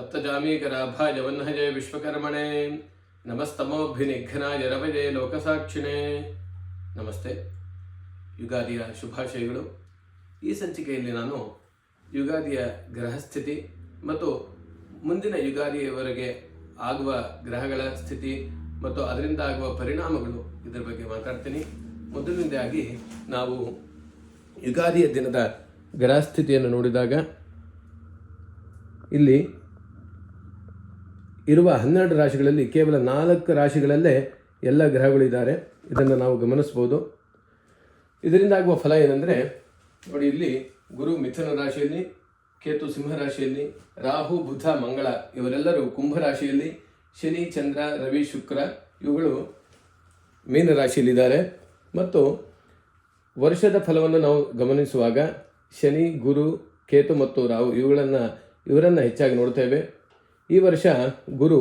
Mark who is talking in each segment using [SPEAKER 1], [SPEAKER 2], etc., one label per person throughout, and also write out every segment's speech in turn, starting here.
[SPEAKER 1] ಸಪ್ತಜಾಮೀಕರಾಭಾಯ ವನ್ಹಜೆ ವಿಶ್ವಕರ್ಮಣೆ ನಮಸ್ತಮೋಭಿನಿಘ್ನಾಯ ರವಜೆ ಲೋಕಸಾಕ್ಷಿಣೆ. ನಮಸ್ತೆ. ಯುಗಾದಿಯ ಶುಭಾಶಯಗಳು. ಈ ಸಂಚಿಕೆಯಲ್ಲಿ ನಾನು ಯುಗಾದಿಯ ಗ್ರಹಸ್ಥಿತಿ ಮತ್ತು ಮುಂದಿನ ಯುಗಾದಿಯವರೆಗೆ ಆಗುವ ಗ್ರಹಗಳ ಸ್ಥಿತಿ ಮತ್ತು ಅದರಿಂದ ಆಗುವ ಪರಿಣಾಮಗಳು ಇದರ ಬಗ್ಗೆ ಮಾತಾಡ್ತೀನಿ. ಮೊದಲನೇದಾಗಿ ನಾವು ಯುಗಾದಿಯ ದಿನದ ಗ್ರಹಸ್ಥಿತಿಯನ್ನು ನೋಡಿದಾಗ ಇಲ್ಲಿ ಇರುವ 12 ರಾಶಿಗಳಲ್ಲಿ ಕೇವಲ 4 ರಾಶಿಗಳಲ್ಲೇ ಎಲ್ಲ ಗ್ರಹಗಳಿದ್ದಾರೆ. ಇದನ್ನು ನಾವು ಗಮನಿಸ್ಬೋದು. ಇದರಿಂದ ಆಗುವ ಫಲ ಏನಂದರೆ ನೋಡಿ, ಇಲ್ಲಿ ಗುರು ಮಿಥುನ ರಾಶಿಯಲ್ಲಿ, ಕೇತು ಸಿಂಹ ರಾಶಿಯಲ್ಲಿ, ರಾಹು ಬುಧ ಮಂಗಳ ಇವರೆಲ್ಲರೂ ಕುಂಭ ರಾಶಿಯಲ್ಲಿ, ಶನಿ ಚಂದ್ರ ರವಿ ಶುಕ್ರ ಇವುಗಳು ಮೀನ ರಾಶಿಯಲ್ಲಿದ್ದಾರೆ. ಮತ್ತು ವರ್ಷದ ಫಲವನ್ನು ನಾವು ಗಮನಿಸುವಾಗ ಶನಿ ಗುರು ಕೇತು ಮತ್ತು ರಾಹು ಇವರನ್ನು ಹೆಚ್ಚಾಗಿ ನೋಡ್ತೇವೆ. ಈ ವರ್ಷ ಗುರು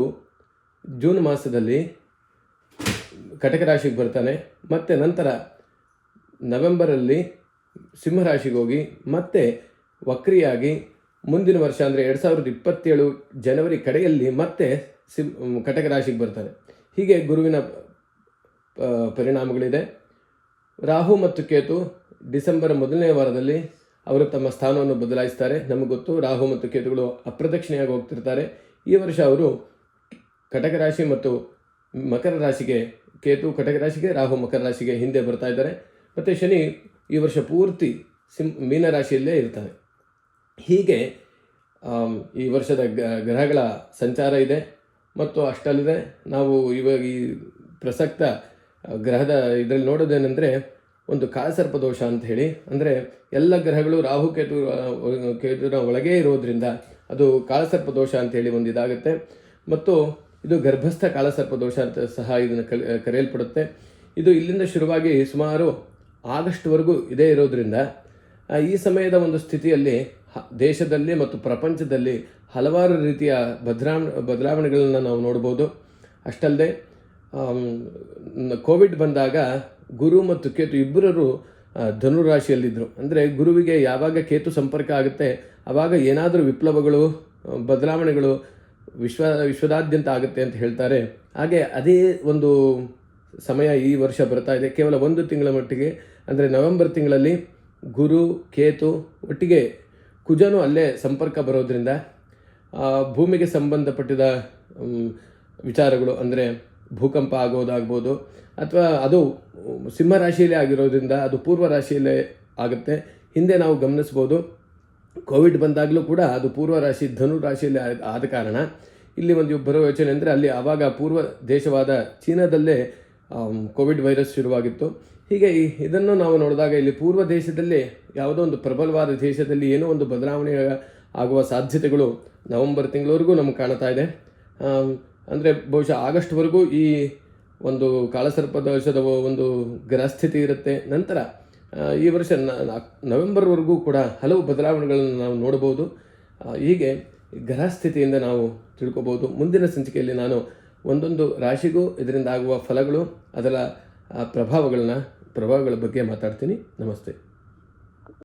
[SPEAKER 1] ಜೂನ್ ಮಾಸದಲ್ಲಿ ಕಟಕ ರಾಶಿಗೆ ಬರ್ತಾನೆ. ಮತ್ತು ನಂತರ ನವೆಂಬರಲ್ಲಿ ಸಿಂಹರಾಶಿಗೆ ಹೋಗಿ ಮತ್ತೆ ವಕ್ರಿಯಾಗಿ ಮುಂದಿನ ವರ್ಷ ಅಂದರೆ 2027 ಜನವರಿ ಕಡೆಯಲ್ಲಿ ಮತ್ತೆ ಕಟಕ ರಾಶಿಗೆ ಬರ್ತಾನೆ. ಹೀಗೆ ಗುರುವಿನ ಪರಿಣಾಮಗಳಿದೆ. ರಾಹು ಮತ್ತು ಕೇತು ಡಿಸೆಂಬರ್ ಮೊದಲನೇ ವಾರದಲ್ಲಿ ಅವರು ತಮ್ಮ ಸ್ಥಾನವನ್ನು ಬದಲಾಯಿಸ್ತಾರೆ. ನಮಗೆ ಗೊತ್ತು, ರಾಹು ಮತ್ತು ಕೇತುಗಳು ಅಪ್ರದಕ್ಷಿಣೆಯಾಗಿ ಹೋಗ್ತಿರ್ತಾರೆ. ಈ ವರ್ಷ ಅವರು ಕಟಕ ರಾಶಿ ಮತ್ತು ಮಕರ ರಾಶಿಗೆ, ಕೇತು ಕಟಕ ರಾಶಿಗೆ, ರಾಹು ಮಕರ ರಾಶಿಗೆ ಹಿಂದೆ ಬರ್ತಾ ಇದ್ದಾರೆ. ಮತ್ತು ಶನಿ ಈ ವರ್ಷ ಪೂರ್ತಿ ಮೀನ ರಾಶಿಯಲ್ಲೇ ಇರ್ತಾನೆ. ಹೀಗೆ ಈ ವರ್ಷದ ಗ್ರಹಗಳ ಸಂಚಾರ ಇದೆ. ಮತ್ತು ಅಷ್ಟಲ್ಲದೆ ನಾವು ಇವಾಗ ಈ ಪ್ರಸಕ್ತ ಗ್ರಹದ ಇದರಲ್ಲಿ ನೋಡೋದೇನೆಂದರೆ ಒಂದು ಕಾಳಸರ್ಪ ದೋಷ ಅಂತ ಹೇಳಿ, ಅಂದರೆ ಎಲ್ಲ ಗ್ರಹಗಳು ರಾಹು ಕೇತುನ ಒಳಗೇ ಇರೋದ್ರಿಂದ ಅದು ಕಾಳಸರ್ಪ ದೋಷ ಅಂತೇಳಿ ಒಂದು ಇದಾಗುತ್ತೆ. ಮತ್ತು ಇದು ಗರ್ಭಸ್ಥ ಕಾಳಸರ್ಪ ದೋಷ ಅಂತ ಸಹ ಇದನ್ನು ಕರೆಯಲ್ಪಡುತ್ತೆ. ಇದು ಇಲ್ಲಿಂದ ಶುರುವಾಗಿ ಸುಮಾರು ಆಗಸ್ಟ್ವರೆಗೂ ಇದೇ ಇರೋದ್ರಿಂದ ಈ ಸಮಯದ ಒಂದು ಸ್ಥಿತಿಯಲ್ಲಿ ದೇಶದಲ್ಲಿ ಮತ್ತು ಪ್ರಪಂಚದಲ್ಲಿ ಹಲವಾರು ರೀತಿಯ ಬದಲಾವಣೆಗಳನ್ನು ನಾವು ನೋಡ್ಬೋದು. ಅಷ್ಟಲ್ಲದೆ ಕೋವಿಡ್ ಬಂದಾಗ ಗುರು ಮತ್ತು ಕೇತು ಇಬ್ಬರೂ ಧನುರಾಶಿಯಲ್ಲಿದ್ದರು. ಅಂದರೆ ಗುರುವಿಗೆ ಯಾವಾಗ ಕೇತು ಸಂಪರ್ಕ ಆಗುತ್ತೆ ಆವಾಗ ಏನಾದರೂ ವಿಪ್ಲವಗಳು ಬದಲಾವಣೆಗಳು ವಿಶ್ವದಾದ್ಯಂತ ಆಗುತ್ತೆ ಅಂತ ಹೇಳ್ತಾರೆ. ಹಾಗೆ ಅದೇ ಒಂದು ಸಮಯ ಈ ವರ್ಷ ಬರ್ತಾ ಇದೆ. ಕೇವಲ 1 ತಿಂಗಳ ಮಟ್ಟಿಗೆ, ಅಂದರೆ ನವೆಂಬರ್ ತಿಂಗಳಲ್ಲಿ ಗುರು ಕೇತು ಒಟ್ಟಿಗೆ ಕುಜನು ಅಲ್ಲೇ ಸಂಪರ್ಕ ಬರೋದ್ರಿಂದ ಭೂಮಿಗೆ ಸಂಬಂಧಪಟ್ಟಿದ ವಿಚಾರಗಳು, ಅಂದರೆ ಭೂಕಂಪ ಆಗೋದಾಗ್ಬೋದು, ಅಥವಾ ಅದು ಸಿಂಹರಾಶಿಯಲ್ಲೇ ಆಗಿರೋದ್ರಿಂದ ಅದು ಪೂರ್ವ ರಾಶಿಯಲ್ಲೇ ಆಗುತ್ತೆ. ಹಿಂದೆ ನಾವು ಗಮನಿಸ್ಬೋದು, ಕೋವಿಡ್ ಬಂದಾಗಲೂ ಕೂಡ ಅದು ಪೂರ್ವ ರಾಶಿ ಧನು ರಾಶಿಯಲ್ಲಿ ಆದ ಕಾರಣ ಇಲ್ಲಿ ಒಂದು ಬರೋ ಯೋಚನೆ ಅಂದರೆ ಅಲ್ಲಿ ಆವಾಗ ಪೂರ್ವ ದೇಶವಾದ ಚೀನಾದಲ್ಲೇ ಕೋವಿಡ್ ವೈರಸ್ ಶುರುವಾಗಿತ್ತು. ಹೀಗೆ ಇದನ್ನು ನಾವು ನೋಡಿದಾಗ ಇಲ್ಲಿ ಪೂರ್ವ ದೇಶದಲ್ಲಿ ಯಾವುದೋ ಒಂದು ಪ್ರಬಲವಾದ ದೇಶದಲ್ಲಿ ಏನೋ ಒಂದು ಬದಲಾವಣೆ ಆಗುವ ಸಾಧ್ಯತೆಗಳು ನವೆಂಬರ್ ತಿಂಗಳವರೆಗೂ ನಮಗೆ ಕಾಣ್ತಾ ಇದೆ. ಅಂದರೆ ಬಹುಶಃ ಆಗಸ್ಟ್ವರೆಗೂ ಈ ಒಂದು ಕಾಳಸರ್ಪ ದೋಷದ ಒಂದು ಗ್ರಹಸ್ಥಿತಿ ಇರುತ್ತೆ. ನಂತರ ಈ ವರ್ಷ ನವೆಂಬರ್ವರೆಗೂ ಕೂಡ ಹಲವು ಬದಲಾವಣೆಗಳನ್ನು ನಾವು ನೋಡಬಹುದು. ಹೀಗೆ ಗ್ರಹಸ್ಥಿತಿಯಿಂದ ನಾವು ತಿಳ್ಕೊಬೋದು. ಮುಂದಿನ ಸಂಚಿಕೆಯಲ್ಲಿ ನಾನು ಒಂದೊಂದು ರಾಶಿಗೂ ಇದರಿಂದ ಆಗುವ ಫಲಗಳು, ಅದರ ಪ್ರಭಾವಗಳ ಬಗ್ಗೆ ಮಾತಾಡ್ತೀನಿ. ನಮಸ್ತೆ.